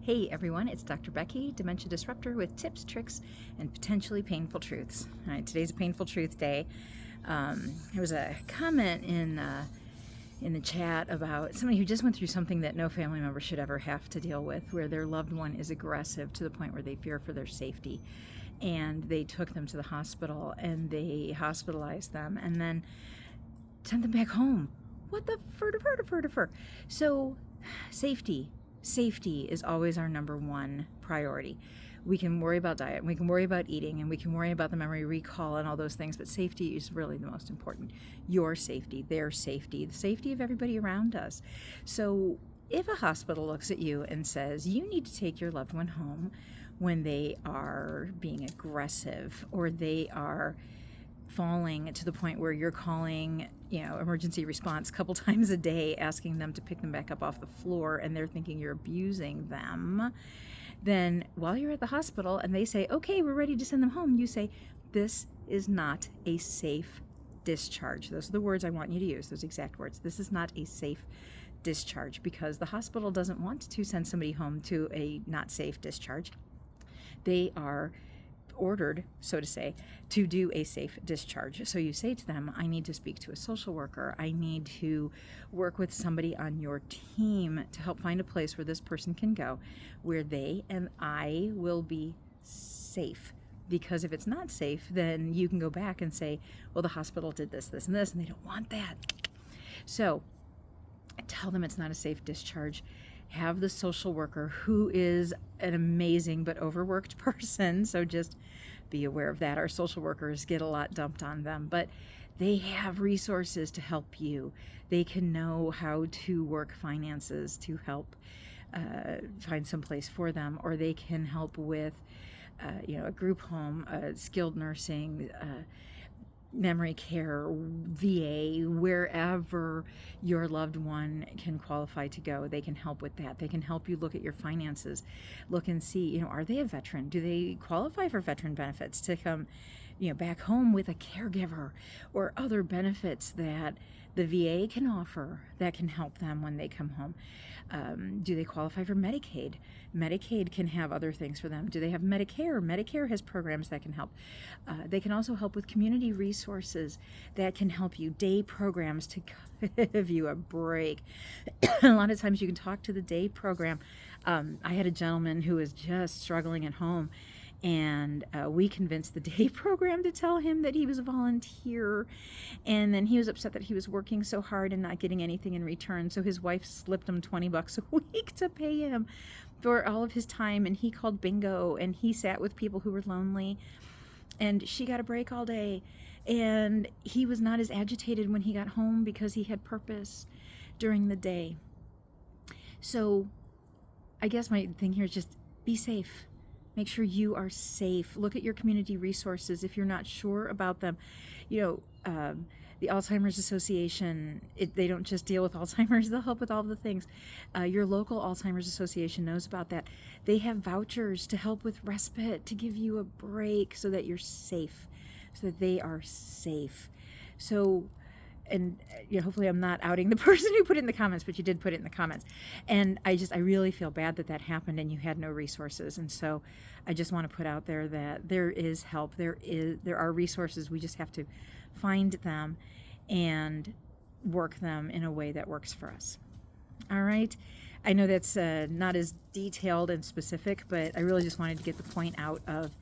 Hey everyone, it's Dr. Becky, Dementia Disruptor, with tips, tricks, and potentially painful truths. All right, today's a painful truth day. There was a comment in the chat about somebody who just went through something that no family member should ever have to deal with, where their loved one is aggressive to the point where they fear for their safety. And they took them to the hospital and they hospitalized them and then sent them back home. What the fur? So, Safety is always our number one priority. We can worry about diet, and we can worry about eating, and we can worry about the memory recall and all those things, but safety is really the most important. Your safety, their safety, the safety of everybody around us. So if a hospital looks at you and says, you need to take your loved one home when they are being aggressive or they are falling to the point where you're calling, emergency response a couple times a day, asking them to pick them back up off the floor, and they're thinking you're abusing them, then while you're at the hospital and they say, okay, we're ready to send them home, you say, this is not a safe discharge. Those are the words I want you to use, those exact words. This is not a safe discharge, because the hospital doesn't want to send somebody home to a not safe discharge. They are ordered, so to say, to do a safe discharge. So you say to them, I need to speak to a social worker. I need to work with somebody on your team to help find a place where this person can go, where they and I will be safe. Because if it's not safe, then you can go back and say, well, the hospital did this, and this, and they don't want that. So tell them it's not a safe discharge. Have the social worker, who is an amazing but overworked person, so just be aware of that. Our social workers get a lot dumped on them, but they have resources to help you. They can know how to work finances to help find some place for them, or they can help with a group home, skilled nursing, memory care, VA, wherever your loved one can qualify to go. They can help with that. They can help you look at your finances, look and see, are they a veteran? Do they qualify for veteran benefits to come, back home with a caregiver, or other benefits that the VA can offer that can help them when they come home? Do they qualify for Medicaid? Medicaid can have other things for them. Do they have Medicare? Medicare has programs that can help. They can also help with community resources that can help you, day programs to give you a break. A lot of times you can talk to the day program. I had a gentleman who was just struggling at home, and we convinced the day program to tell him that he was a volunteer, and then he was upset that he was working so hard and not getting anything in return, so his wife slipped him $20 a week to pay him for all of his time, and he called bingo, and he sat with people who were lonely, and she got a break all day, and he was not as agitated when he got home because he had purpose during the day. So I guess my thing here is just be safe. Make sure you are safe. Look at your community resources if you're not sure about them. The Alzheimer's Association, they don't just deal with Alzheimer's, they'll help with all the things. Your local Alzheimer's Association knows about that. They have vouchers to help with respite, to give you a break so that you're safe, so that they are safe. So, and hopefully I'm not outing the person who put it in the comments, but you did put it in the comments. And I really feel bad that happened and you had no resources. And so I just want to put out there that there is help. There are resources. We just have to find them and work them in a way that works for us. All right. I know that's not as detailed and specific, but I really just wanted to get the point out of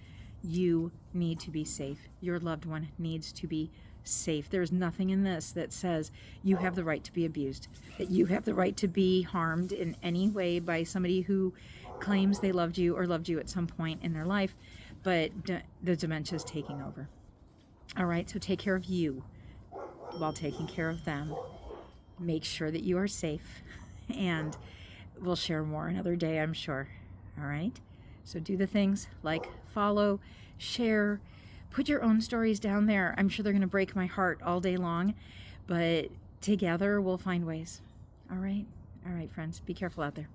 you need to be safe. Your loved one needs to be safe. There's nothing in this that says you have the right to be abused, that you have the right to be harmed in any way by somebody who claims they loved you or loved you at some point in their life, but the dementia is taking over. All right, so take care of you while taking care of them. Make sure that you are safe, and we'll share more another day, I'm sure. All right, so do the things like follow, share, put your own stories down there. I'm sure they're going to break my heart all day long, but together we'll find ways. All right, friends, be careful out there.